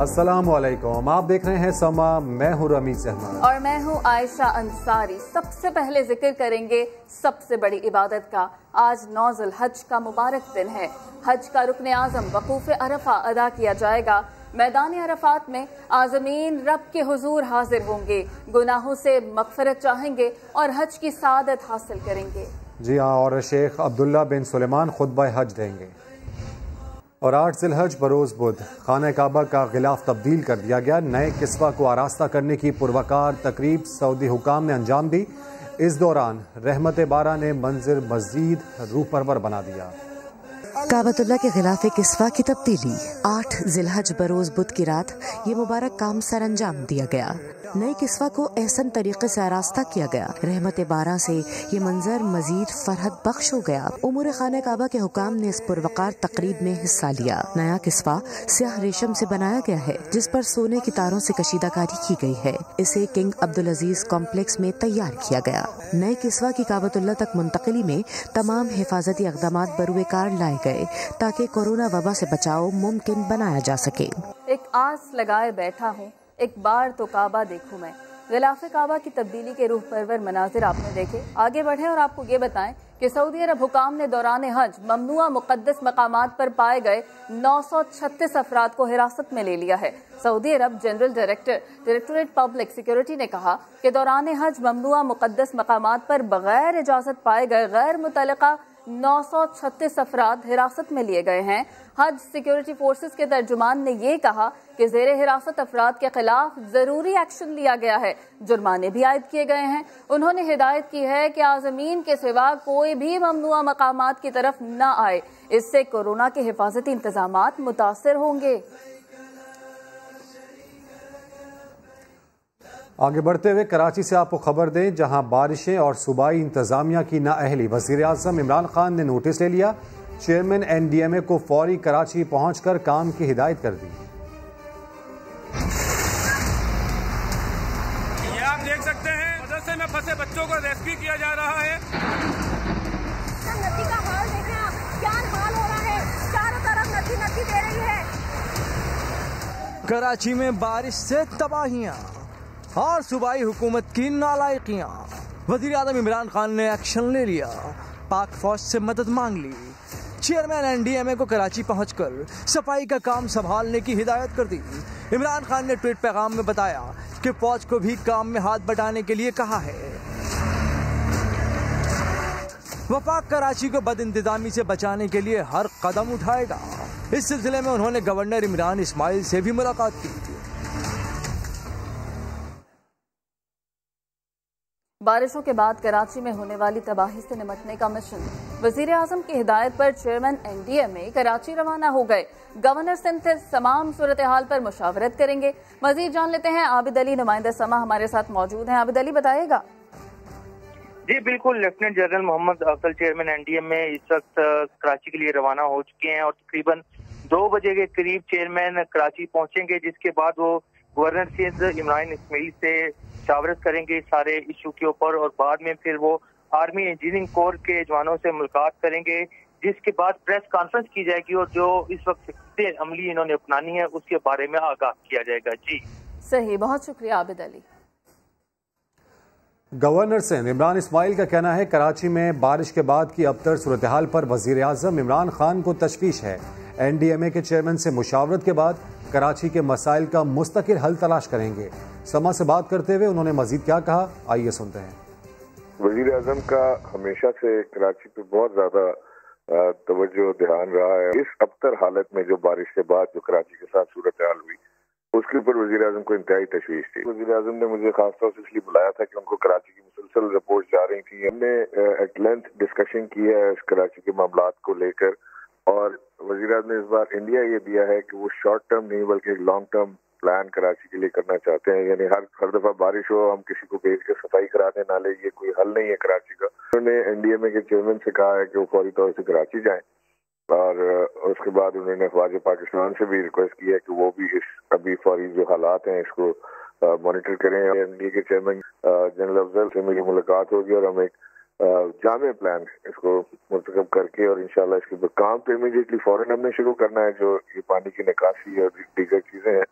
अस्सलाम वालेकुम, आप देख रहे हैं समा। मैं हूँ रमीज अहमद और मैं हूँ आयशा अंसारी। सबसे पहले जिक्र करेंगे सबसे बड़ी इबादत का। आज 9 ज़िलहज का मुबारक दिन है। हज का रुकन आज़म वकूफ़ अरफा अदा किया जाएगा। मैदान अरफात में आज़मीन रब के हुजूर हाजिर होंगे, गुनाहों से मग़फ़िरत चाहेंगे और हज की सादत हासिल करेंगे। जी हाँ, और शेख अब्दुल्ला बिन सुलेमान खुतबा हज देंगे। और 8 ज़िलहज बरोज़ बुध खाना काबा का गिलाफ तब्दील कर दिया गया। नए किस्वा को आरास्ता करने की पुरवकार तकरीब सऊदी हुकाम ने अंजाम दी। इस दौरान रहमत बारा ने मंजिर मज़ीद रूह परवर बना दिया। काबतुल्लाह के खिलाफ किस्वा की तब्दीली। 8 ज़िलहज बरोज़ बुध की रात ये मुबारक काम सर अंजाम दिया गया। नए किस्वा को एहसन तरीके से आरास्ता किया गया। रहमत बारा से ये मंजर मजीद फरहत बख्श हो गया। उमूर खाने काबा के हुकाम ने इस पुरवकार तकरीब में हिस्सा लिया। नया किस्वा स्याह रेशम से बनाया गया है, जिस पर सोने की तारों से कशीदाकारी की गई है। इसे किंग अब्दुल अजीज कॉम्प्लेक्स में तैयार किया गया। नए किस्वा की काबतुल्लाह तक मुंतकिली में तमाम हिफाजती इक़दाम बरूएकार लाए गए ताकि कोरोना वबा से बचाव मुमकिन बनाया जा सके। एक आस लगाए बैठा हूँ, एक बार तो काबा देखूं मैं। गिलाफ काबा की तब्दीली के रूह परवर मनाजिर आपने देखे। आगे बढ़े और आपको ये बताएं कि सऊदी अरब हुकाम ने दौरान हज ममनुआ मुक़द्दस मकामात पर पाए गए 936 अफराद को हिरासत में ले लिया है। सऊदी अरब जनरल डायरेक्टरेट पब्लिक सिक्योरिटी ने कहा कि दौरान हज ममनुआ मुक़द्दस मकामात पर बगैर इजाज़त पाए गए गैर मुतल्लिका 936 अफराद हिरासत में लिए गए हैं। हज सिक्योरिटी फोर्सेस के तर्जुमान ने ये कहा कि ज़ेरे हिरासत अफराद के खिलाफ जरूरी एक्शन लिया गया है। जुर्माने भी आयद किए गए हैं। उन्होंने हिदायत की है कि आज़मीन के सिवा कोई भी ममनुआ मकामात की तरफ न आए, इससे कोरोना के हिफाजती इंतजामात मुतासिर होंगे। आगे बढ़ते हुए कराची से आपको खबर दें, जहां बारिशें और सूबाई इंतजामिया की नाअहली। वज़ीर आज़म इमरान खान ने नोटिस ले लिया। चेयरमैन NDMA को फौरी कराची पहुंचकर काम की हिदायत कर दी। ये आप देख सकते हैं, मदरसे में फंसे बच्चों को रेस्क्यू किया जा रहा है। नदी का हाल देखें आप, क्या हाल हो रहा है। चारों तरफ नदी नदी दे रही है। कराची में बारिश से तबाहियां और सूबाई हुकूमत की नालायकियां। वज़ीर आज़म इमरान खान ने एक्शन ले लिया, पाक फौज से मदद मांग ली। चेयरमैन NDMA को कराची पहुंचकर सफाई का काम संभालने की हिदायत कर दी। इमरान खान ने ट्वीट पैगाम में बताया कि फौज को भी काम में हाथ बटाने के लिए कहा है। वफाक कराची को बदइंतजामी से बचाने के लिए हर कदम उठाएगा। इस सिलसिले में उन्होंने गवर्नर इमरान इस्माइल से भी मुलाकात की। बारिशों के बाद कराची में होने वाली तबाही से निपटने का मिशन। वजीर आजम की हिदायत पर चेयरमैन NDMA कराची रवाना हो गए। गवर्नर सिंध से तमाम सूरत हाल पर मुशावरत करेंगे। मजीद जान लेते हैं, आबिद अली नुमाइंदा समा हमारे साथ मौजूद हैं। आबिद अली, बताइएगा। जी बिल्कुल, lieutenant general Mohammad Afzal chairman NDMA इस वक्त कराची के लिए रवाना हो चुके हैं और तकरीबन 2 बजे के करीब चेयरमैन कराची पहुंचेंगे, जिसके बाद वो गवर्नर सिंध इमरान इस्माइल से मुशावरत करेंगे सारे इशू के ऊपर और बाद में फिर वो आर्मी इंजीनियरिंग कोर के जवानों से मुलाकात करेंगे, जिसके बाद प्रेस कॉन्फ्रेंस की जाएगी और जो इस वक्त अमली इन्होंने अपनानी है उसके बारे में आगाह किया जाएगा। जी सही, बहुत शुक्रिया आबिद अली। गवर्नर सिंध इमरान इस्माइल का कहना है कराची में बारिश के बाद की अबतर सूरत हाल पर वजीर आज़म इमरान खान को तशवीश है। NDMA के चेयरमैन से मुशावरत के बाद कराची के मसाइल का मुस्तकिल हल तलाश करेंगे। समा से बात करते हुए उन्होंने मजीद क्या कहा, आइए सुनते हैं। वजीर आज़म का हमेशा से कराची पे बहुत ज्यादा तवज्जो ध्यान रहा है। इस अबतर हालत में जो बारिश के बाद जो कराची के साथ सूरत हाल हुई, उसके ऊपर वजीर आज़म को इंतहाई तशवीश थी। वजीर आज़म ने मुझे खासतौर से इसलिए बुलाया था कि उनको कराची की मुसलसल रिपोर्ट जा रही थी। हमने एट लेंथ डिस्कशन की है इस कराची के मामलात को लेकर और वजीर आज़म ने इस बार इंडिया ये दिया है कि वो शॉर्ट टर्म नहीं बल्कि एक लॉन्ग टर्म प्लान कराची के लिए करना चाहते हैं। यानी हर दफा बारिश हो हम किसी को भेज के सफाई कराने ना ले, ये कोई हल नहीं है कराची का। उन्होंने NDMA के चेयरमैन से कहा है कि वो फौरी तौर से कराची जाएं और उसके बाद उन्होंने ख्वाजा पाकिस्तान से भी रिक्वेस्ट की है कि वो भी इस अभी फौरी जो हालात हैं इसको मॉनिटर करें। NDA के चेयरमैन जनरल अफजल से मेरी मुलाकात होगी और हम एक जामे प्लान इसको मुंतखब करके और इंशाल्लाह इसके काम तो इमीडिएटली फौरन हमने शुरू करना है। जो ये पानी की निकासी और दीगर चीजें हैं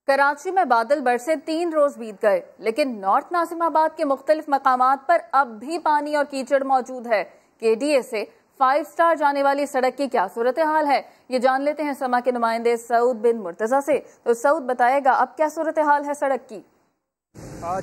کراچی میں بادل برسے 3 روز بیت گئے، لیکن نارتھ ناظم آباد کے مختلف مقامات پر اب بھی پانی اور کیچڑ موجود ہے۔ KDA سے 5 اسٹار جانے والی سڑک کی کیا صورتحال ہے، یہ جان لیتے ہیں سما کے نمائندے سعود بن مرتضیٰ سے۔ تو سعود بتائے گا اب کیا صورتحال ہے سڑک کی؟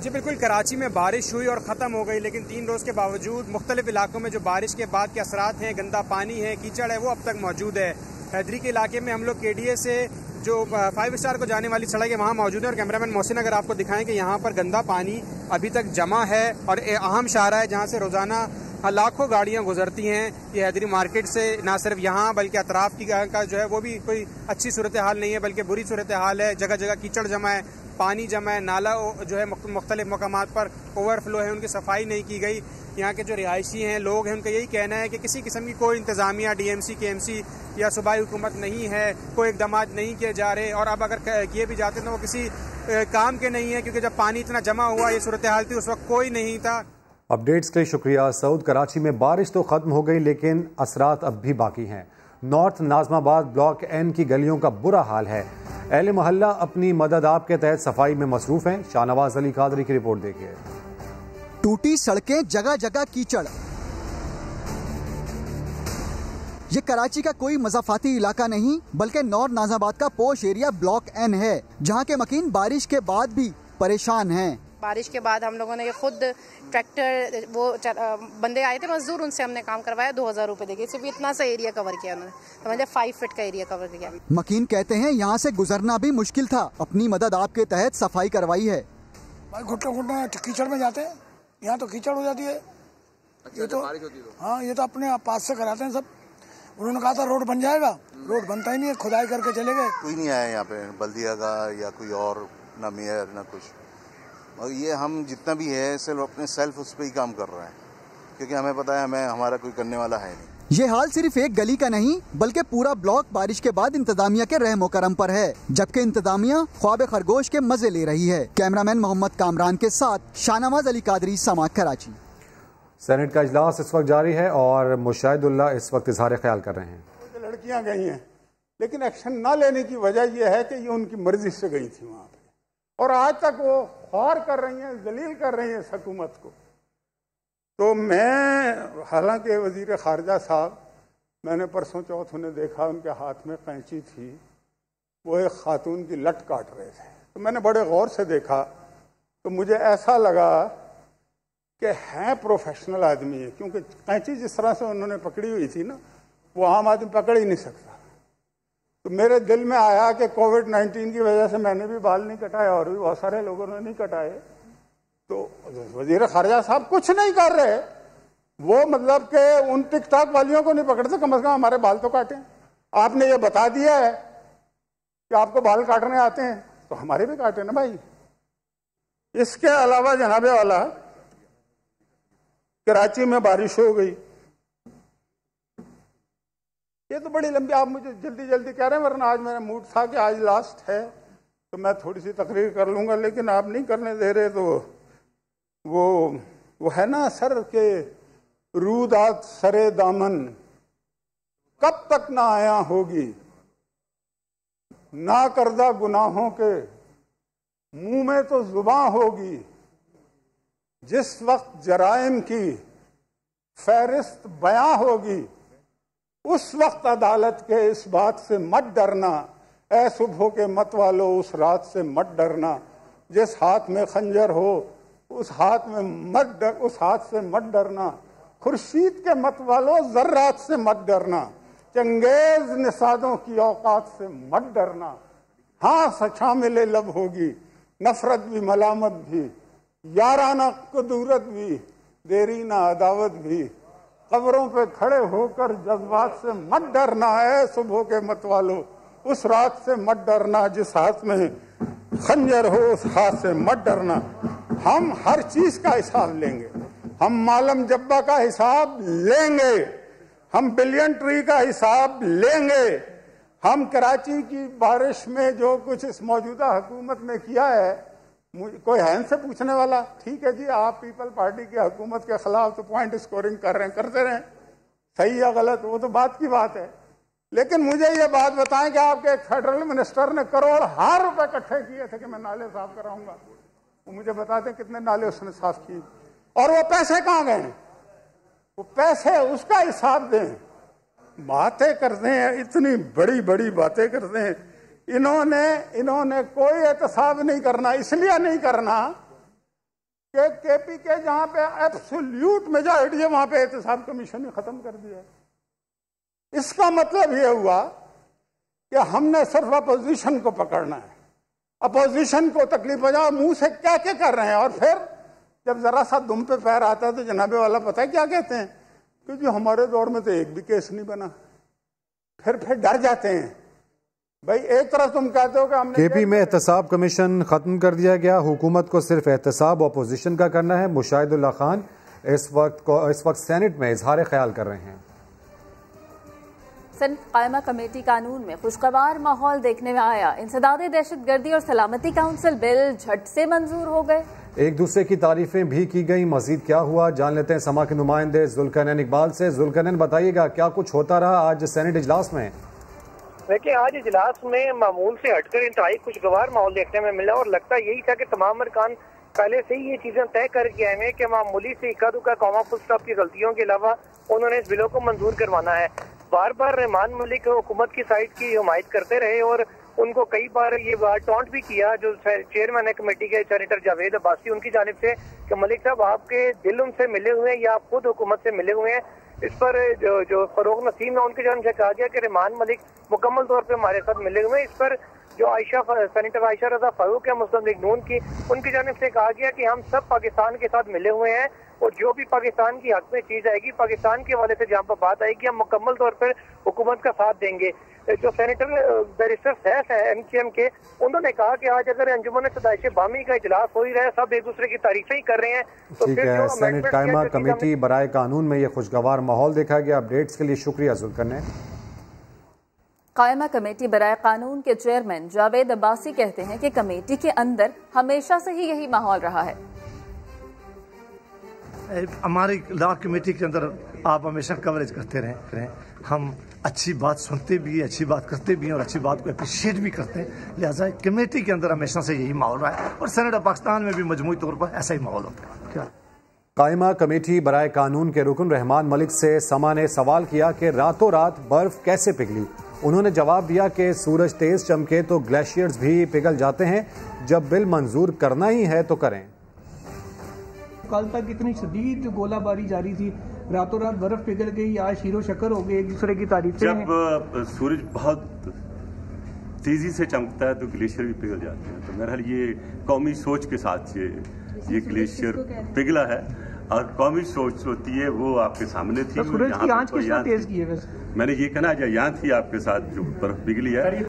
جی بالکل، کراچی میں بارش ہوئی اور ختم ہو گئی، لیکن 3 روز کے باوجود مختلف علاقوں میں جو بارش کے بعد کے اثرات ہیں، گندا پانی ہے، کیچڑ ہے، وہ اب تک موجود ہے۔ حیدری کے علاقے میں ہم لوگ KDA سے جو 5 اسٹار کو جانے والی سڑک ہے وہاں موجود ہے، اور کیمرامین محسن اگر آپ کو دکھائیں کہ یہاں پر گندا پانی ابھی تک جمع ہے، اور اہم شاہراہ ہے جہاں سے روزانہ لاکھوں گاڑیاں گزرتی ہیں۔ یہ حیدری مارکیٹ سے نہ صرف یہاں بلکہ اطراف کی کا جو ہے وہ بھی کوئی اچھی صورتحال نہیں ہے، بلکہ بری صورتحال ہے۔ جگہ جگہ کیچڑ جمع ہے، پانی جمع ہے، نالا جو ہے مختلف مقامات پر اوور فلو ہے، ان کی صفائی نہیں کی گئی۔ یہاں کے جو رہائشی ہیں، لوگ ہیں، ان کا یہی کہنا ہے کہ کسی قسم کی کوئی انتظامیہ DMC KMC یا صوبائی حکومت نہیں ہے، کوئی اقدامات نہیں کیے جا رہے، اور اب اگر کیے بھی جاتے ہیں وہ کسی کام کے نہیں ہے، کیونکہ جب پانی اتنا جمع ہوا، یہ صورتحال تھی، اس وقت کوئی نہیں تھا۔ اپڈیٹس کے لیے شکریہ سعود۔ کراچی میں بارش تو ختم ہو گئی لیکن اثرات اب بھی باقی ہیں۔ نارتھ ناظم آباد بلاک N کی گلیوں کا برا حال ہے۔ اہل محلہ اپنی مدد آپ کے تحت صفائی میں مصروف ہیں۔ شاہنواز علی قادری کی رپورٹ دیکھیے۔ ٹوٹی سڑکیں، جگہ جگہ کیچڑ۔ یہ کراچی کا کوئی مضافاتی علاقہ نہیں بلکہ نارتھ ناظم آباد کا پوش ایریا بلاک N ہے، جہاں کے مکین بارش کے بعد بھی پریشان ہیں۔ بارش کے بعد ہم لوگوں نے خود ٹریکٹر، وہ بندے آئے تھے مزدور، ان سے ہم نے کام کروایا، 2000 روپے دے کے صرف اتنا سا ایریا کور کیا انہوں نے، سمجھے 5 فٹ کا ایریا کور کیا۔ مکین کہتے ہیں یہاں سے گزرنا بھی مشکل تھا، اپنی مدد آپ کے تحت صفائی کروائی ہے۔ بھائی گھٹنے کیچڑ میں جاتے ہیں، یہاں تو کیچڑ ہو جاتی ہے، یہ تو ہاں یہ تو اپنے پاس سے کراتے ہیں سب۔ انہوں نے کہا تھا روڈ بن جائے گا، روڈ بنتا ہی نہیں ہے، کھدائی کر کے چلے گئے۔ کوئی نہیں آیا یہاں پہ بلدیہ کا یا کوئی اور، نہ میئر نہ کچھ، اور یہ ہم جتنا بھی ہے صرف اپنے سیلف اس پہ ہی کام کر رہے ہیں، کیونکہ ہمیں پتہ ہے ہمارا کوئی کرنے والا ہے نہیں۔ یہ حال صرف ایک گلی کا نہیں بلکہ پورا بلاک بارش کے بعد انتظامیہ کے رحم و کرم پر ہے، جبکہ انتظامیہ خواب خرگوش کے مزے لے رہی ہے۔ کیمرامین محمد کامران کے ساتھ شاہنواز علی قادری، سما کراچی۔ سینٹ کا اجلاس اس وقت جاری ہے اور مشاہد اللہ اس وقت اظہار خیال کر رہے ہیں۔ لڑکیاں گئی ہیں لیکن ایکشن نہ لینے کی وجہ یہ ہے کہ یہ ان کی مرضی سے گئی تھی وہاں پہ، اور آج تک وہ خوار کر رہی ہیں، ذلیل کر رہی ہیں اس حکومت کو۔ تو میں حالانکہ وزیر خارجہ صاحب، میں نے پرسوں چوتھ انہیں دیکھا، ان کے ہاتھ میں قینچی تھی، وہ ایک خاتون کی لٹ کاٹ رہے تھے، تو میں نے بڑے غور سے دیکھا تو مجھے ایسا لگا کہ ہیں پروفیشنل آدمی ہے، کیونکہ قینچی جس طرح سے انہوں نے پکڑی ہوئی تھی نا، وہ عام آدمی پکڑ ہی نہیں سکتا۔ تو میرے دل میں آیا کہ کووڈ-19 کی وجہ سے میں نے بھی بال نہیں کٹائے اور بھی بہت سارے لوگوں نے نہیں کٹائے، تو وزیر خارجہ صاحب کچھ نہیں کر رہے، وہ مطلب کہ ان ٹک ٹاک والیوں کو نہیں پکڑتے، کم از کم ہمارے بال تو کاٹیں۔ آپ نے یہ بتا دیا ہے کہ آپ کو بال کاٹنے آتے ہیں تو ہمارے بھی کاٹیں نا بھائی۔ اس کے علاوہ جناب والا، کراچی میں بارش ہو گئی، یہ تو بڑی لمبی، آپ مجھے جلدی جلدی کہہ رہے ہیں، ورنہ آج میرا موڈ تھا کہ آج لاسٹ ہے تو میں تھوڑی سی تقریر کر لوں گا، لیکن آپ نہیں کرنے دے رہے، تو وہ ہے نا سر کے رودات سرے دامن کب تک نہ آیا ہوگی، نہ کردہ گناہوں کے منہ میں تو زباں ہوگی، جس وقت جرائم کی فہرست بیاں ہوگی، اس وقت عدالت کے اس بات سے مت ڈرنا، اے صبح کے مت والو اس رات سے مت ڈرنا، جس ہاتھ میں خنجر ہو اس ہاتھ سے مت ڈرنا، خورشید کے مت والو ذرات سے مت ڈرنا، چنگیز نژادوں کی اوقات سے مت ڈرنا، ہاں شامل لب ہوگی، نفرت بھی ملامت بھی، یارانہ قدورت بھی، دیرینہ عداوت بھی، قبروں پہ کھڑے ہو کر جذبات سے مت ڈرنا، ہے صبح کے مت والو اس رات سے مت ڈرنا، جس ہاتھ میں خنجر ہو اس ہاتھ سے مت ڈرنا۔ ہم ہر چیز کا حساب لیں گے، ہم مالم جبہ کا حساب لیں گے، ہم بلین ٹری کا حساب لیں گے، ہم کراچی کی بارش میں جو کچھ اس موجودہ حکومت نے کیا ہے، کوئی ہے ان سے پوچھنے والا؟ ٹھیک ہے جی، آپ پیپل پارٹی کی حکومت کے خلاف تو پوائنٹ اسکورنگ کر رہے ہیں، کرتے رہیں، صحیح یا غلط وہ تو بات کی بات ہے، لیکن مجھے یہ بات بتائیں کہ آپ کے ایک فیڈرل منسٹر نے کروڑ روپے اکٹھے کیے تھے کہ میں نالے صاف کراؤں گا. وہ مجھے بتا دیں کتنے نالے اس نے صاف کیے, اور وہ پیسے کہاں گئے؟ وہ پیسے اس کا حساب دیں. باتیں کرتے ہیں, اتنی بڑی بڑی باتیں کرتے ہیں. انہوں نے کوئی احتساب نہیں کرنا. اس لیے نہیں کرنا کہ کے پی کے جہاں پہ ایبسولوٹ میجارٹی ہے وہاں پہ احتساب کمیشن نے ختم کر دیا. اس کا مطلب یہ ہوا کہ ہم نے صرف اپوزیشن کو پکڑنا ہے, اپوزیشن کو تکلیف پہنچا, منہ سے کیا کر رہے ہیں, اور پھر جب ذرا سا دم پہ پیر آتا ہے تو جناب والا پتہ ہے کیا کہتے ہیں کہ جو ہمارے دور میں تو ایک بھی کیس نہیں بنا. پھر ڈر جاتے ہیں. بھائی ایک طرف تم کہتے ہو کہ ہم نے کے پی میں احتساب کمیشن ختم کر دیا گیا, حکومت کو صرف احتساب اپوزیشن کا کرنا ہے. مشاہد اللہ خان اس وقت سینٹ میں اظہار خیال کر رہے ہیں. سینٹ قائمہ کمیٹی قانون میں خوشگوار ماحول دیکھنے میں آیا. انسداد دہشت گردی اور سلامتی کونسل بل جھٹ سے منظور ہو گئے. ایک دوسرے کی تعریفیں بھی کی گئی. مزید کیا ہوا جان لیتے ہیں سما کے نمائندے ذوالقرنین اقبال سے. ذوالقرنین بتائیے گا کیا کچھ ہوتا رہا آج سینٹ اجلاس میں؟ دیکھیں آج اجلاس میں معمول سے ہٹ کر انتہائی خوشگوار ماحول دیکھنے میں ملا, اور لگتا یہی تھا کہ تمام ارکان پہلے سے ہی یہ چیزیں طے کر کے آئے ہیں کہ معمولی سے اکا دکا کاما فل اسٹاپ کی غلطیوں کے علاوہ انہوں نے اس بلوں کو منظور کروانا ہے. بار بار رحمان ملک حکومت کی سائٹ کی حمایت کرتے رہے, اور ان کو کئی بار یہ بات ٹونٹ بھی کیا جو چیئرمین ہے کمیٹی کے سینیٹر جاوید عباسی ان کی جانب سے کہ ملک صاحب آپ کے دل ان سے ملے ہوئے ہیں یا آپ خود حکومت سے ملے ہوئے ہیں. اس پر جو فروغ نسیم ہے ان کی جانب سے کہا گیا کہ رحمان ملک مکمل طور پہ ہمارے ساتھ ملے ہوئے ہیں. اس پر جو سینیٹر عائشہ رضا فاروق ہے مسلم لیگ نون کی, ان کی جانب سے کہا گیا کہ ہم سب پاکستان کے ساتھ ملے ہوئے ہیں, اور جو بھی پاکستان کی حق میں چیز آئے گی, پاکستان کے حوالے سے جہاں پر بات آئے گی, ہم مکمل طور پر حکومت کا ساتھ دیں گے. جو سینیٹر بیرسٹر سیف ہے ایم کیو ایم کے, انہوں نے کہا کہ آج اگر انجمن ستائش بامی کا اجلاس ہو ہی رہا ہے, سب ایک دوسرے کی تعریفیں ہی کر رہے ہیں. ٹھیک ہے, سینٹ قائمہ کمیٹی برائے قانون میں یہ خوشگوار ماحول دیکھا گیا. اپڈیٹس کے لیے شکریہ ذوالقرنین. قائمہ کمیٹی برائے قانون کے چیئرمین جاوید عباسی کہتے ہیں کہ کمیٹی کے اندر ہمیشہ سے ہی یہی ماحول رہا ہے. ہماری لا کمیٹی کے اندر آپ ہمیشہ کوریج کرتے رہے, ہم اچھی بات سنتے بھی ہیں, اچھی بات کرتے بھی ہیں, اور اچھی بات کو اپریشیٹ بھی کرتے ہیں. لہٰذا کمیٹی کے اندر ہمیشہ سے یہی ماحول رہا ہے, اور سینٹ پاکستان میں بھی مجموعی طور پر ایسا ہی ماحول ہوتا ہے. قائمہ کمیٹی برائے قانون کے رکن رحمان ملک سے سما نے سوال کیا کہ راتوں رات برف کیسے پگھلی. انہوں نے جواب دیا کہ سورج تیز چمکے تو گلیشیئرز بھی پگھل جاتے ہیں, جب بل منظور کرنا ہی ہے تو کریں. کل تک اتنی شدید گولہ باری جاری تھی, راتوں رات برف پگھل گئی, آج شیر و شکر ہو گئے, ایک دوسرے کی تعریفیں ہیں. جب سورج بہت تیزی سے چمکتا ہے تو گلیشیئر بھی پگھل جاتے ہیں. تو میرا خیال یہ قومی سوچ کے ساتھ یہ گلیشیئر پگھلا ہے, اور قومی سوچ ہوتی ہے وہ آپ کے سامنے تھی. سورج کی آنچ کس نے تیز کی ہے ویسے؟ میں نے یہ کہنا یہاں تھی آپ کے ساتھ جو برف پگھلی ہے.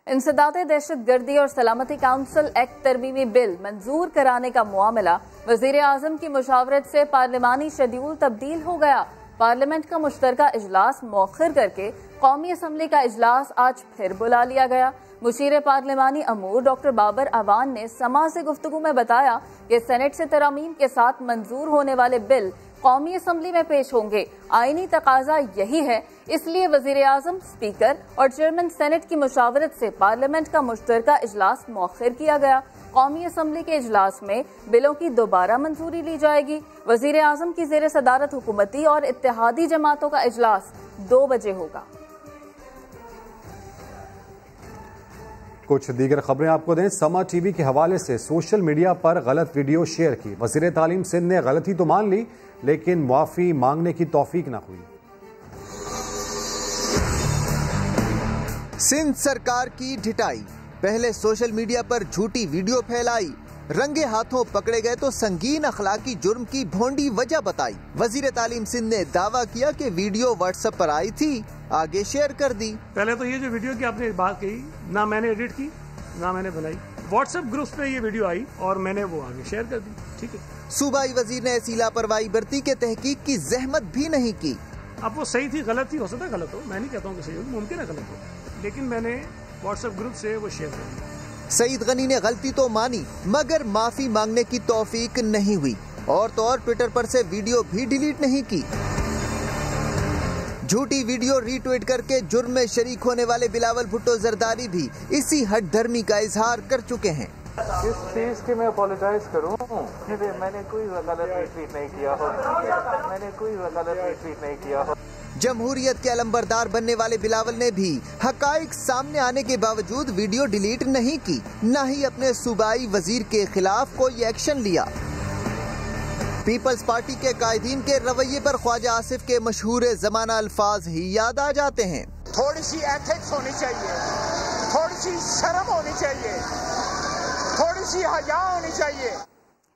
انسداد دہشت گردی اور سلامتی کونسل ایکٹ ترمیمی بل منظور کرانے کا معاملہ وزیر اعظم کی مشاورت سے پارلیمانی شیڈیول تبدیل ہو گیا. پارلیمنٹ کا مشترکہ اجلاس مؤخر کر کے قومی اسمبلی کا اجلاس آج پھر بلا لیا گیا. مشیر پارلیمانی امور ڈاکٹر بابر اعوان نے سما سے گفتگو میں بتایا کہ سینٹ سے ترامیم کے ساتھ منظور ہونے والے بل قومی اسمبلی میں پیش ہوں گے. آئینی تقاضا یہی ہے, اس لیے وزیر اعظم, اسپیکر اور چیئرمین سینٹ کی مشاورت سے پارلیمنٹ کا مشترکہ اجلاس مؤخر کیا گیا. قومی اسمبلی کے اجلاس میں بلوں کی دوبارہ منظوری لی جائے گی. وزیر اعظم کی زیر صدارت حکومتی اور اتحادی جماعتوں کا اجلاس 2 بجے ہوگا. کچھ دیگر خبریں آپ کو دیں. سما ٹی وی کے حوالے سے سوشل میڈیا پر غلط ویڈیو شیئر کی. وزیر تعلیم سندھ نے غلطی تو مان لی لیکن معافی مانگنے کی توفیق نہ ہوئی. سندھ سرکار کی ڈھٹائی, پہلے سوشل میڈیا پر جھوٹی ویڈیو پھیلائی, رنگے ہاتھوں پکڑے گئے تو سنگین اخلاقی جرم کی بھونڈی وجہ بتائی. وزیر تعلیم سندھ نے دعویٰ کیا کہ ویڈیو واٹس ایپ پر آئی تھی, آگے شیئر کر دی. پہلے تو یہ جو ویڈیو کی آپ نے بات کہی, نہ میں نے ایڈٹ کی نہ میں نے بنائی, واٹس ایپ گروپس پہ یہ ویڈیو آئی اور میں نے وہ آگے شیئر کر دی. ٹھیک ہے, صوبائی وزیر نے ایسی لاپرواہی برتی کہ تحقیق کی زحمت بھی نہیں کی. اب وہ صحیح تھی, غلط تھی, ہو سکتا ہے غلط ہو, میں نہیں کہتا ہوں کہ صحیح ہو, ممکن ہے غلط ہو, لیکن میں نے واٹس ایپ گروپ سے وہ شیئر کر دی. سعید غنی نے غلطی تو مانی مگر معافی مانگنے کی توفیق نہیں ہوئی, اور تو اور ٹویٹر پر سے ویڈیو بھی ڈیلیٹ نہیں کی. جھوٹی ویڈیو ری ٹویٹ کر کے جرم میں شریک ہونے والے بلاول بھٹو زرداری بھی اسی ہٹ دھرمی کا اظہار کر چکے ہیں۔ کس چیز کی میں اپولوجائز کروں؟ میں نے کوئی غلط ٹویٹ نہیں کیا ہو، میں نے کوئی غلط ٹویٹ نہیں کیا ہو۔ جمہوریت کے علمبردار بننے والے بلاول نے بھی حقائق سامنے آنے کے باوجود ویڈیو ڈیلیٹ نہیں کی، نہ ہی اپنے صوبائی وزیر کے خلاف کوئی ایکشن لیا۔ پیپلز پارٹی کے قائدین کے رویے پر خواجہ آصف کے مشہور زمانہ الفاظ ہی یاد آ جاتے ہیں۔ تھوڑی سی ایتھکس ہونی چاہیے، تھوڑی سی شرم ہونی چاہیے، تھوڑی سی حیا ہونی چاہیے۔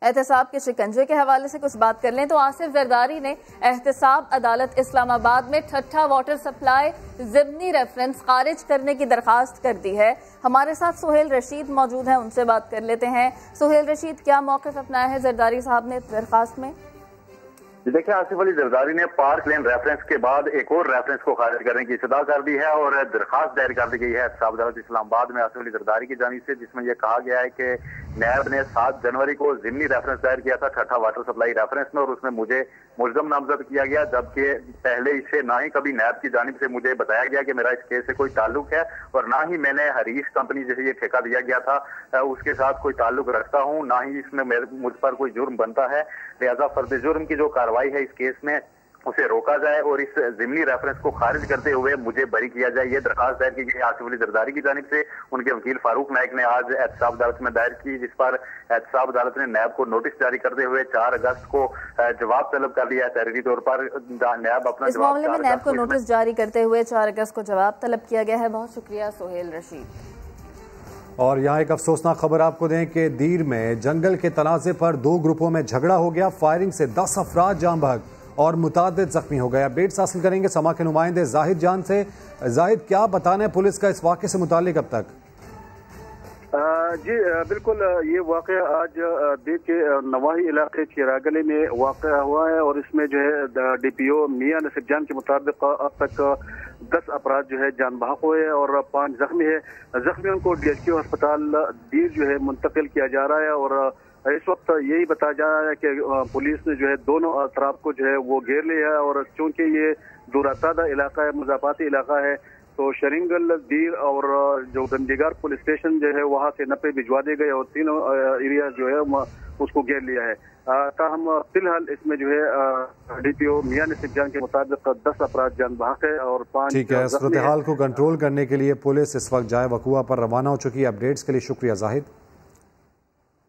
احتساب کے شکنجے کے حوالے سے کچھ بات کر لیں تو آصف زرداری نے احتساب عدالت اسلام آباد میں ٹھٹھا واٹر سپلائی ضمنی ریفرنس خارج کرنے کی درخواست کر دی ہے۔ ہمارے ساتھ سہیل رشید موجود ہیں، ان سے بات کر لیتے ہیں۔ سہیل رشید، کیا موقف اپنایا ہے زرداری صاحب نے درخواست میں؟ دیکھیں، آصف علی زرداری نے پارک لین ریفرنس کے بعد ایک اور ریفرنس کو خارج کرنے کی استدعا کر دی ہے اور درخواست دائر کر دی گئی ہے احتساب عدالت اسلام آباد میں آصف علی زرداری کی جانب سے، جس میں یہ کہا گیا ہے کہ نیب نے 7 جنوری کو ضمنی ریفرنس دائر کیا تھا ٹھٹھا واٹر سپلائی ریفرنس میں، اور اس میں مجھے ملزم نامزد کیا گیا، جبکہ پہلے اس سے نہ ہی کبھی نیب کی جانب سے مجھے بتایا گیا کہ میرا اس کیس سے کوئی تعلق ہے، اور نہ ہی میں نے حریش کمپنی جسے یہ ٹھیکہ دیا گیا تھا اس کے ساتھ کوئی تعلق رکھتا ہوں، نہ ہی اس میں مجھ پر کوئی جرم بنتا ہے۔ لہذا فرد جرم کی جو کارروائی ہے اس کیس میں اسے روکا جائے اور اس ضمنی ریفرنس کو خارج کرتے ہوئے مجھے بری کیا جائے، یہ درخواست دائر کی گئی آصف علی زرداری کی جانب سے۔ ان کے وکیل فاروق نائک نے آج احتساب عدالت میں دائر کی، جس پر احتساب عدالت نے نیب کو نوٹس جاری کرتے ہوئے 4 اگست کو جواب طلب کر لیا ہے تحریری طور پر۔ نیب اپنا اس معاملے میں نیب کو نوٹس جاری کرتے ہوئے 4 اگست کو جواب طلب کیا گیا ہے۔ بہت شکریہ سہیل رشید۔ اور یہاں ایک افسوسناک خبر آپ کو دیں کہ دیر میں جنگل کے تنازع پر 2 گروپوں میں جھگڑا ہو گیا، فائرنگ سے 10 افراد جاں بحق اور متعدد زخمی ہو گئے۔ اپڈیٹس حاصل کریں گے سما کے نمائندے زاہد جان سے۔ زاہد، کیا بتانا ہے پولیس کا اس واقعے سے متعلق اب تک؟ جی بالکل، یہ واقعہ آج دیکھ کے نواحی علاقے چیراگلی میں واقع ہوا ہے، اور اس میں جو ہے ڈی پی او میاں نصیب جان کے مطابق اب تک 10 افراد جو ہے جان بحق ہوئے اور 5 زخمی ہے۔ زخمیوں کو ڈی ایچ کیو ہسپتال دیر جو ہے منتقل کیا جا رہا ہے، اور اس وقت یہی بتایا جا رہا ہے کہ پولیس نے جو ہے دونوں اطراف کو جو ہے وہ گھیر لیا ہے، اور چونکہ یہ دوراتادہ علاقہ ہے، مضافاتی علاقہ ہے، تو شرنگل، دیر اور جو گندیگار پولیس اسٹیشن جو ہے وہاں سے نپے بھجوا دیے گئے، اور تینوں ایریا جو ہے اس کو گھیر لیا ہے۔ تاہم فی الحال اس میں جو ہے ڈی پی او میاں نصیب جان کے مطابق 10 افراد جان بحق ہے اور 5 ٹھیک ہے۔ صورتحال کو کنٹرول کرنے کے لیے پولیس اس وقت جائے وقوع پر روانہ ہو چکی ہے۔ اپڈیٹس کے لیے شکریہ زاہد۔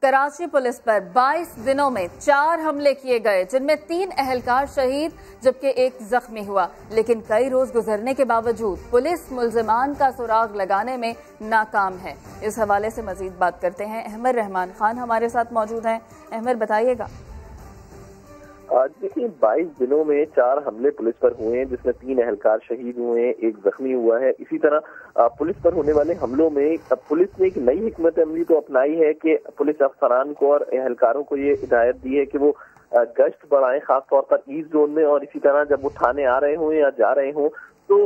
کراچی پولیس پر 22 دنوں میں 4 حملے کیے گئے، جن میں 3 اہلکار شہید جبکہ 1 زخمی ہوا، لیکن کئی روز گزرنے کے باوجود پولیس ملزمان کا سراغ لگانے میں ناکام ہے۔ اس حوالے سے مزید بات کرتے ہیں، احمد رحمان خان ہمارے ساتھ موجود ہیں۔ احمد، بتائیے گا۔ دیکھیے، 22 دنوں میں 4 حملے پولیس پر ہوئے ہیں، جس میں 3 اہلکار شہید ہوئے ہیں، 1 زخمی ہوا ہے۔ اسی طرح پولیس پر ہونے والے حملوں میں پولیس نے ایک نئی حکمت عملی تو اپنائی ہے کہ پولیس افسران کو اور اہلکاروں کو یہ ہدایت دی ہے کہ وہ گشت بڑھائیں، خاص طور پر ایسٹ زون میں، اور اسی طرح جب وہ تھانے آ رہے ہوں یا جا رہے ہوں تو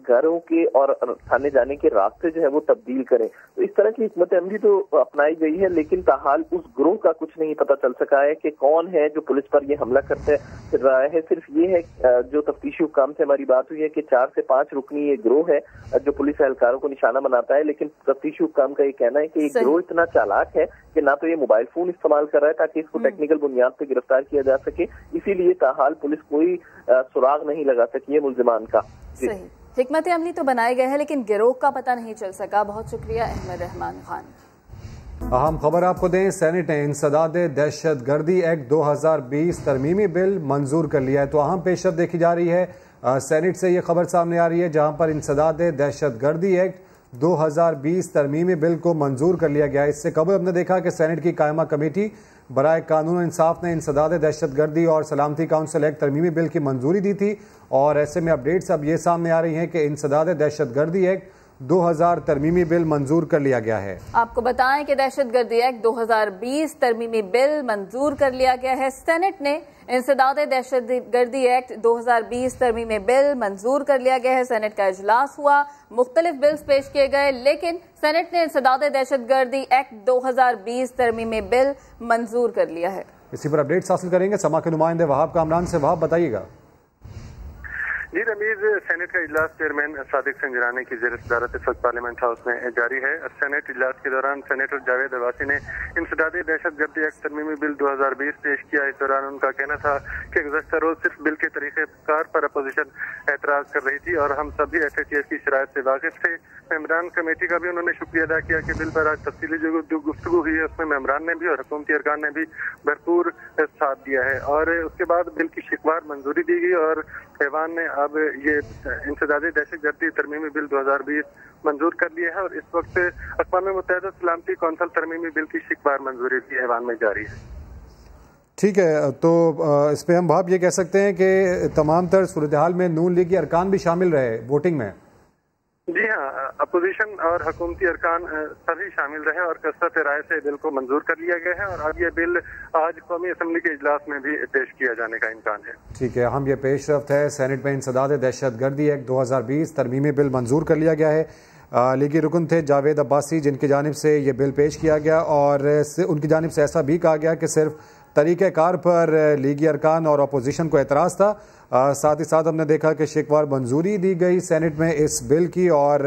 گھروں کے اور تھانے جانے کے راستے جو ہے وہ تبدیل کریں۔ تو اس طرح کی حکمت عملی تو اپنائی گئی ہے، لیکن تاحال اس گروہ کا کچھ نہیں پتہ چل سکا ہے کہ کون ہے جو پولیس پر یہ حملہ کرتے رہا ہے۔ صرف یہ ہے جو تفتیشی حکام سے ہماری بات ہوئی ہے کہ 4 سے 5 رکنی یہ گروہ ہے جو پولیس اہلکاروں کو نشانہ بناتا ہے، لیکن تفتیشی حکام کا یہ کہنا ہے کہ یہ گروہ اتنا چالاک ہے کہ نہ تو یہ موبائل فون استعمال کر رہا ہے تاکہ اس کو ٹیکنیکل بنیاد پہ گرفتار کیا جا سکے، اسی لیے تاحال پولیس کوئی سراغ نہیں لگا سکی ہے ملزمان کا۔ صحیح، حکمت عملی تو بنائے گئے ہیں لیکن گروہ کا پتہ نہیں چل سکا۔ بہت شکریہ احمد رحمان خان۔ اہم خبر آپ کو دیں، سینٹ نے انسداد دہشت گردی ایکٹ 2020 ترمیمی بل منظور کر لیا ہے۔ تو اہم پیشرفت دیکھی جا رہی ہے سینٹ سے، یہ خبر سامنے آ رہی ہے جہاں پر انسداد دہشت گردی ایکٹ 2020 ترمیمی بل کو منظور کر لیا گیا۔ اس سے قبل ہم نے دیکھا کہ سینٹ کی قائمہ کمیٹی برائے قانون و انصاف نے انسداد دہشت گردی اور سلامتی کونسل ایکٹ ترمیمی بل کی منظوری دی تھی، اور ایسے میں اپڈیٹس اب یہ سامنے آ رہی ہیں کہ انسداد دہشت گردی ایکٹ 2000 ترمیمی بل منظور کر لیا گیا ہے۔ آپ کو بتائیں کہ دہشت گردی ایکٹ 2020 ترمیمی بل منظور کر لیا گیا ہے۔ سینٹ نے انسداد دہشت گردی ایکٹ 2020 ترمیمی بل منظور کر لیا گیا ہے۔ سینٹ کا اجلاس ہوا، مختلف بلز پیش کیے گئے، لیکن سینٹ نے انسداد دہشت گردی ایکٹ 2020 ترمیمی بل منظور کر لیا ہے۔ اسی پر اپڈیٹس حاصل کریں گے سما کے نمائندے وہاب کامران سے۔ وہاب، بتائیے گا۔ जी रमीज, सेनेट का इजलास चेयरमैन सादिक संजरानी की ज़ेर सदारत इस वक्त पार्लियामेंट हाउस में जारी है। सेनेट इजलास के दौरान सेनेटर जावेद अब्बासी ने इंसदादी दहशतगर्दी एक्ट तरमीमी बिल 2020 पेश किया। इस दौरान उनका कहना था कि गुज़श्ता रोज सिर्फ बिल के तरीक़ेकार पर अपोजिशन एतराज़ कर रही थी और हम सभी SHTF की शराइत से वाकिफ थे। मेम्बरान कमेटी का भी उन्होंने शुक्रिया अदा किया कि बिल पर आज तफसीली जो गुफ्तगू हुई है उसमें मेम्बरान ने भी और हुकूमती अरकान ने भी भरपूर साथ दिया है और उसके बाद बिल की शिकवार मंजूरी दी गई और ऐवान ने अब ये इंसदादी दहशतगर्दी तरमीमी बिल 2020 मंजूर कर लिया है और इस वक्त अक़वाम मुत्तहिदा सलामती कौंसिल तरमीमी बिल की शिकवार मंजूरी भी ऐवान में जारी है। ठीक है, तो इस पे हम भाव ये कह सकते हैं कि तमाम तर सूरत हाल में नून लीग के अरकान भी शामिल रहे वोटिंग में। जी हाँ, अपोजिशन और हुकूमती अरकान सभी शामिल रहे और कसरत राय से बिल को मंजूर कर लिया गया है और अब ये बिल आज कौमी असम्बली के इजलास में भी पेश किया जाने का इम्कान है। ठीक है, हम ये पेशरफ्त है। सेनेट में इंसदाद दहशतगर्दी एक्ट 2020 तरमीमी बिल मंजूर कर लिया गया है। लीगी रुकन थे जावेद अब्बासी, जिनकी जानिब से ये बिल पेश किया गया और उनकी जानिब से ऐसा भी कहा गया कि सिर्फ तरीक़ेकार पर लीगी अरकान और अपोजिशन को एतराज़ था। साथ ही साथ हमने देखा कि शिकवार मंजूरी दी गई सेनेट में इस बिल की और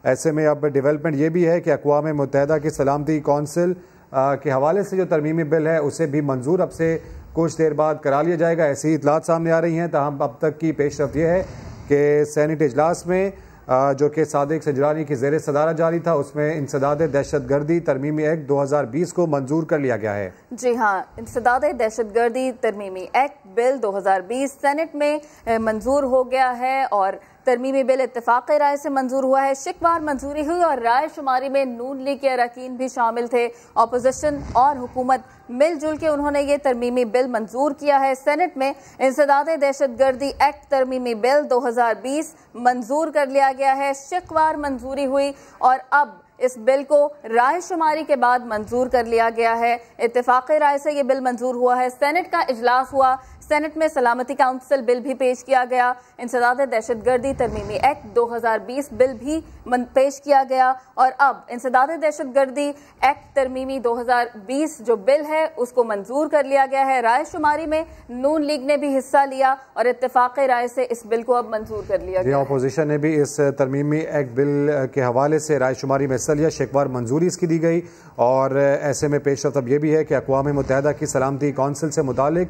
ऐसे में अब डेवलपमेंट ये भी है कि अक़वाम मुत्तहिदा की सलामती कौंसिल के हवाले से जो तरमीमी बिल है उसे भी मंजूर अब से कुछ देर बाद करा लिया जाएगा। ऐसी इतलात सामने आ रही हैं। ताहम अब तक की पेशरफ्त ये है कि सेनेट इजलास में जो कि सादिक संजरानी की ज़ेर सदारत जारी था उसमें इंसदाद दहशतगर्दी तरमीमी एक्ट 2020 को मंजूर कर लिया गया है। जी हाँ, इंसदाद दहशतगर्दी तरमीमी एक्ट बिल 2020 सेनेट में मंजूर हो गया है और तरमीमी बिल इत्तेफाक राय से मंजूर हुआ है। शिकवार मंजूरी हुई और राय शुमारी में नून लीग के अरकान भी शामिल थे। अपोजिशन और हुकूमत मिलजुल के उन्होंने ये तरमीमी बिल मंजूर किया है। सेनेट में इंसदाद दहशतगर्दी एक्ट तरमीमी बिल 2020 मंजूर कर लिया गया है। शिकवार मंजूरी हुई और अब इस बिल को राय शुमारी के बाद मंजूर कर लिया गया है। इत्तेफाक राय से ये बिल मंजूर हुआ है। सेनेट का इजलास हुआ, सेनेट में सलामती काउंसिल बिल भी पेश किया गया। इंसदाद दहशतगर्दी तरमीमी एक्ट 2020 बिल भी पेश किया गया और अब इंसदाद दहशतगर्दी एक्ट तरमीमी 2020 जो बिल है उसको मंजूर कर लिया गया है। राय शुमारी में नून लीग ने भी हिस्सा लिया और इत्तेफाक राय से इस बिल को अब मंजूर कर लिया गया। अपोजिशन ने भी इस तरमीमी एक्ट बिल के हवाले से राय शुमारी में हिस्सा लिया। शिकवार मंजूरी इसकी दी गई और ऐसे में पेशरफ्त अब ये भी है कि अक़वाम मुत्तहिदा की सलामती कौंसिल से मुतालिक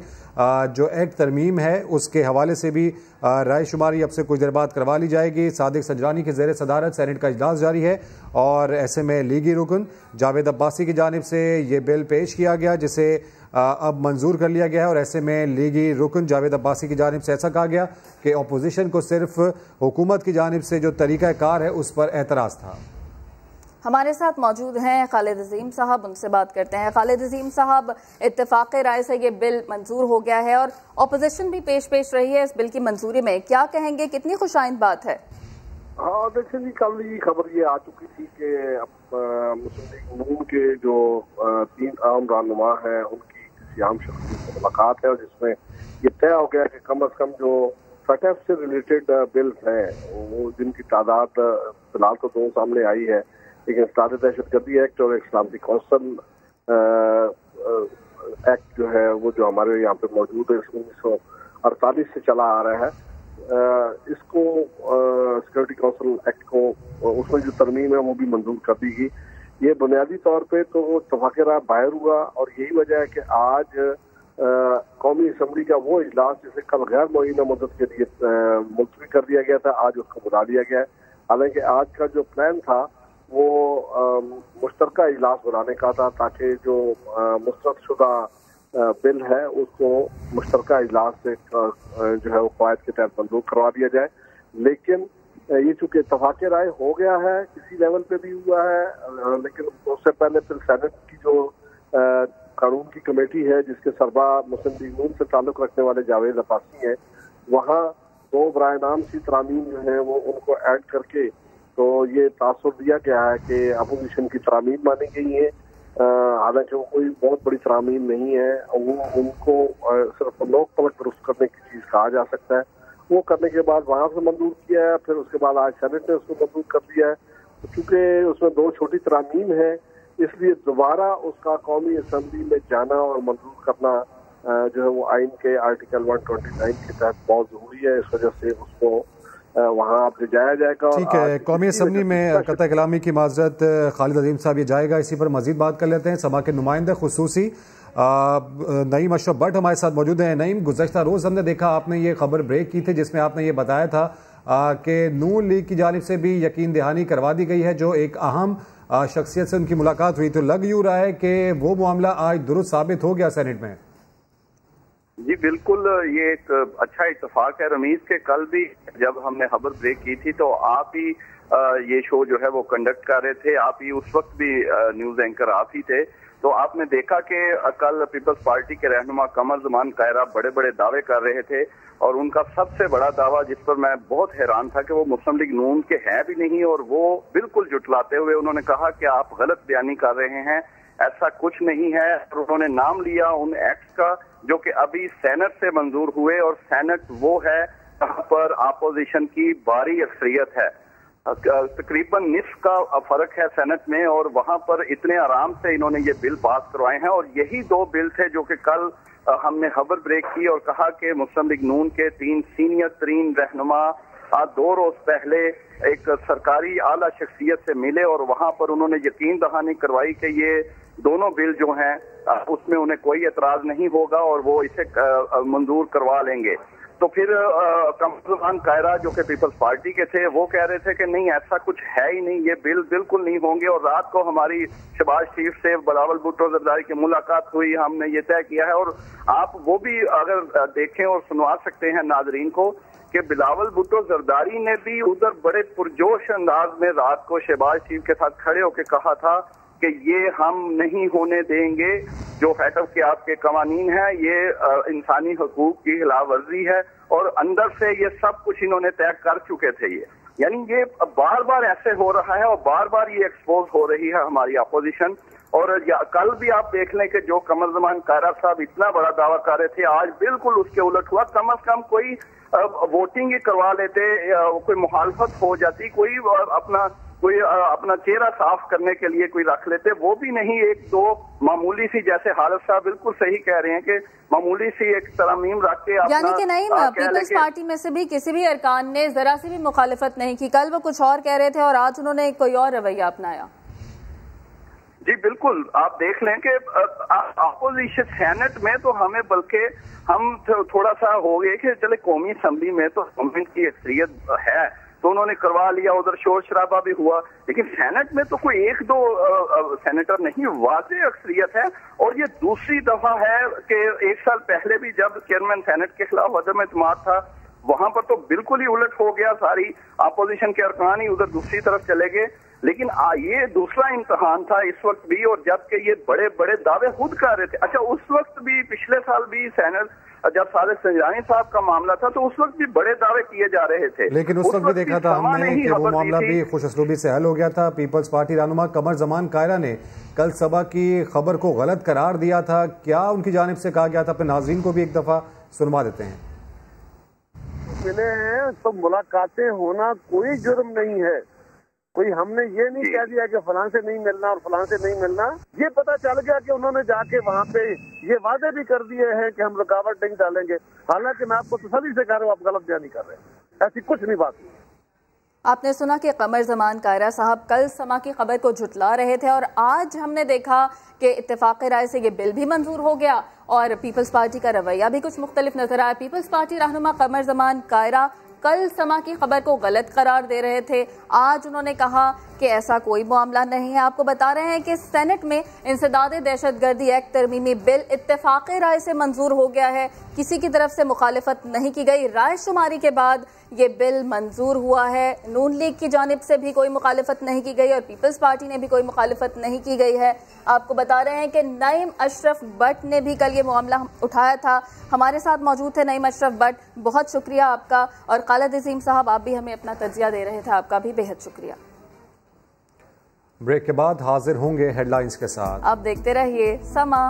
जो एक्ट तरमीम है उसके हवाले से भी राय शुमारी अब से कुछ देर बाद करवा ली जाएगी। सादिक संजरानी की ज़ेर सदारत सेनेट का इजलास जारी है और ऐसे में लीगी रुकन जावेद अब्बासी की जानिब से ये बिल पेश किया गया जिसे अब मंजूर कर लिया गया है और ऐसे में लीगी रुकन जावेद अब्बासी की जानिब से ऐसा कहा गया कि अपोजिशन को सिर्फ हुकूमत की जानिब से जो तरीक़ाकार है उस पर एतराज़ था। हमारे साथ मौजूद हैं खालिद अजीम साहब, उनसे बात करते हैं। खालिद अजीम साहब, इत्तेफाक राय से ये बिल मंजूर हो गया है और अपोजिशन भी पेश रही है इस बिल की मंजूरी में, क्या कहेंगे, कितनी खुशाइंद बात है? हाँ देखिए जी, कल ये खबर ये आ चुकी थी कि मुस्लिम लीग नून के जो 3 आम रहनुमा हैं उनकी किसी आम शख्स से मुलाकात है और जिसमें ये तय हो गया कि कम अज कम जो फटेफ से रिलेटेड बिल्स हैं वो जिनकी तादाद फिलहाल तो 2 सामने आई है, लेकिन इंसदाद दहशतगर्दी एक्ट और इस्लामी कौंसिल एक्ट जो है वो जो हमारे यहाँ पे मौजूद है 1948 से चला आ रहा है, इसको सिक्योरिटी काउंसिल एक्ट को उसमें जो तरमीम है वो भी मंजूर कर दी गई। ये बुनियादी तौर पे तो इत्तेफाक राय बाहर हुआ और यही वजह है कि आज कौमी असम्बली का वो इजलास जिसे कल गैर मुअय्यना मुद्दत के लिए मुलतवी कर दिया गया था, आज उसको बुला लिया गया है। हालांकि आज का जो प्लान था वो मुश्तरका इजलास बुलाने का था ताकि जो मुस्तरदशुदा बिल है उसको मुश्तरका इजलास से जो है वो कवायद के तहत मंजूर करवा दिया जाए। लेकिन ये चूंकि इत्तेफाक राय हो गया है, किसी लेवल पे भी हुआ है, लेकिन उससे पहले फिर सेनेट की जो कानून की कमेटी है जिसके सरबराह मुस्लिम लीग नून से ताल्लुक रखने वाले जावेद अब्बासी हैं, वहाँ 2 बराए-नाम सी तरामीम जो है वो उनको ऐड करके तो ये तासुर दिया गया है कि अपोजिशन की तरामीम मानी गई है। हालांकि वो कोई बहुत बड़ी तरामीम नहीं है, वो उनको सिर्फ लोक पलक दुरुस्त करने की चीज़ कहा जा सकता है। वो करने के बाद वहाँ से मंजूर किया है, फिर उसके बाद आज सेनेट ने उसको मंजूर कर दिया है। तो चूँकि उसमें 2 छोटी तरामीम है इसलिए दोबारा उसका कौमी असम्बली में जाना और मंजूर करना जो है वो आइन के आर्टिकल 129 के तहत बहुत जरूरी है, इस वजह से उसको वहाँ आप ले जाया जाएगा। ठीक है, कौमी असम्बली में कतई कलामी की माजरत खालिद अजीम साहब ये जाएगा, इसी पर मजीद बात कर लेते हैं। सभा के नुमाइंदे खुसूसी नईम अशरफ भट्ट हमारे साथ मौजूद हैं। नईम, गुज़श्ता रोज़ हमने देखा आपने ये खबर ब्रेक की थी जिसमें आपने ये बताया था कि नून लीग की जानिब से भी यकीन दहानी करवा दी गई है, जो एक अहम शख्सियत से उनकी मुलाकात हुई। तो लग यूँ रहा है कि वो मामला आज दुरुस्त साबित हो गया सेनेट में। जी बिल्कुल, ये एक अच्छा इत्तेफाक है रमीज के। कल भी जब हमने खबर ब्रेक की थी तो आप ही ये शो जो है वो कंडक्ट कर रहे थे, आप ही उस वक्त भी न्यूज एंकर आप ही थे। तो आपने देखा कि कल पीपल्स पार्टी के रहनुमा कमर ज़मान कायरा बड़े बड़े दावे कर रहे थे और उनका सबसे बड़ा दावा जिस पर मैं बहुत हैरान था कि वो मुस्लिम लीग नून के हैं भी नहीं, और वो बिल्कुल जुटलाते हुए उन्होंने कहा कि आप गलत बयानी कर रहे हैं, ऐसा कुछ नहीं है। और उन्होंने नाम लिया उन एक्ट्स का जो कि अभी सेनेट से मंजूर हुए, और सेनेट वो है जहां पर अपोजिशन की भारी अक्सरियत है, तकरीबन निस्फ का फर्क है सेनेट में, और वहां पर इतने आराम से इन्होंने ये बिल पास करवाए हैं। और यही दो बिल थे जो कि कल हमने खबर ब्रेक की और कहा कि मुस्लिम लीग नून के 3 सीनियर तरीन रहनुमा आज 2 रोज पहले एक सरकारी आला शख्सियत से मिले और वहां पर उन्होंने यकीन दहानी करवाई कि ये दोनों बिल जो हैं उसमें उन्हें कोई एतराज नहीं होगा और वो इसे मंजूर करवा लेंगे। तो फिर कमर ज़मान कायरा जो कि पीपल्स पार्टी के थे वो कह रहे थे कि नहीं, ऐसा कुछ है ही नहीं, ये बिल बिल्कुल नहीं होंगे। और रात को हमारी शहबाज शरीफ से बिलावल भुट्टो जरदारी की मुलाकात हुई, हमने ये तय किया है, और आप वो भी अगर देखें और सुनवा सकते हैं नाजरीन को कि बिलावल भुट्टो जरदारी ने भी उधर बड़े पुरजोश अंदाज में रात को शहबाज शरीफ के साथ खड़े होकर कहा था कि ये हम नहीं होने देंगे, जो फैटफ के आपके कवानीन है ये इंसानी हकूक की खिलाफ वर्जी है, और अंदर से ये सब कुछ इन्होंने तय कर चुके थे। ये यानी ये बार बार ऐसे हो रहा है और बार बार ये एक्सपोज हो रही है हमारी अपोजिशन। और कल भी आप देख लें कि जो कमर ज़मान कायरा साहब इतना बड़ा दावा कर रहे थे, आज बिल्कुल उसके उलट हुआ। कम अज कम कोई वोटिंग ही करवा लेते, कोई मुखालफत हो जाती, कोई अपना चेहरा साफ करने के लिए कोई रख लेते, वो भी नहीं। एक दो मामूली सी, जैसे हालत साहब बिल्कुल सही कह रहे हैं कि मामूली सी एक तरमीम रख के यानी कि नहीं, पीपल्स पार्टी में से भी किसी भी अरकान ने जरा सी भी मुखालिफत नहीं की। कल वो कुछ और कह रहे थे और आज उन्होंने कोई और रवैया अपनाया। जी बिल्कुल, आप देख लें कि अपोजिशन सेनेट में तो हमें बल्कि हम थोड़ा सा हो गए कि चले कौमी असम्बली में तो गवर्नमेंट की अक्सरियत है तो उन्होंने करवा लिया, उधर शोर शराबा भी हुआ, लेकिन सेनेट में तो कोई 1-2 सेनेटर नहीं, वाज़ेह अक्सरियत है। और ये दूसरी दफा है कि 1 साल पहले भी जब चेयरमैन सेनेट के खिलाफ अदम एतमाद था वहां पर तो बिल्कुल ही उलट हो गया, सारी अपोजिशन के अरकान ही उधर दूसरी तरफ चले गए। लेकिन ये दूसरा इम्तहान था इस वक्त भी, और जबकि ये बड़े बड़े दावे खुद कर रहे थे। अच्छा, उस वक्त भी पिछले साल भी सेनेट जब सादिक संजरानी साहब का मामला था तो उस वक्त भी बड़े दावे किए जा रहे थे, लेकिन उस वक्त भी देखा था हमने कि वो मामला भी खुश असलूबी से हल हो गया था। पीपल्स पार्टी रहनुमा कमर ज़मान कायरा ने कल सभा की खबर को गलत करार दिया था, क्या उनकी जानिब से कहा गया था? अपने नाज़रीन को भी एक दफा सुनवा देते हैं। मिले हैं तो मुलाकातें होना कोई जुर्म नहीं है, कोई हमने ये नहीं कह दिया कि फलां से नहीं मिलना और फलां से नहीं मिलना। ये पता चल गया कि उन्होंने जाके वहाँ पे ये वादे भी कर दिए हैं कि हम रुकावट नहीं डालेंगे, हालांकि मैं आपको तसल्ली से कह रहा हूँ आप गलत बयानी कर रहे हैं, ऐसी कुछ नहीं बात। आपने सुना कि कमर ज़मान कायरा साहब कल समा की खबर को झुटला रहे थे और आज हमने देखा कि इत्तेफाक राय से ये बिल भी मंजूर हो गया और पीपल्स पार्टी का रवैया भी कुछ मुख्तलिफ नजर आया। पीपल्स पार्टी रहनुमा कमर ज़मान कायरा कल समा की खबर को गलत करार दे रहे थे, आज उन्होंने कहा कि ऐसा कोई मामला नहीं है। आपको बता रहे हैं कि सेनेट में इंसदादे दहशतगर्दी एक्ट तरमीमी बिल इत्तेफाक राय से मंजूर हो गया है, किसी की तरफ से मुखालिफत नहीं की गई। राय शुमारी के बाद ये बिल मंजूर हुआ है, नून लीग की जानिब से भी कोई मुखालिफत नहीं की गई और पीपल्स पार्टी ने भी कोई मुखालिफत नहीं की गई है। आपको बता रहे हैं कि नईम अशरफ भट्ट ने भी कल ये मामला उठाया था, हमारे साथ मौजूद थे नईम अशरफ भट्ट, बहुत शुक्रिया आपका। और खालिद अजीम साहब, आप भी हमें अपना तजिया दे रहे थे, आपका भी बेहद शुक्रिया। ब्रेक के बाद हाजिर होंगे हेडलाइंस के साथ, आप देखते रहिए समा।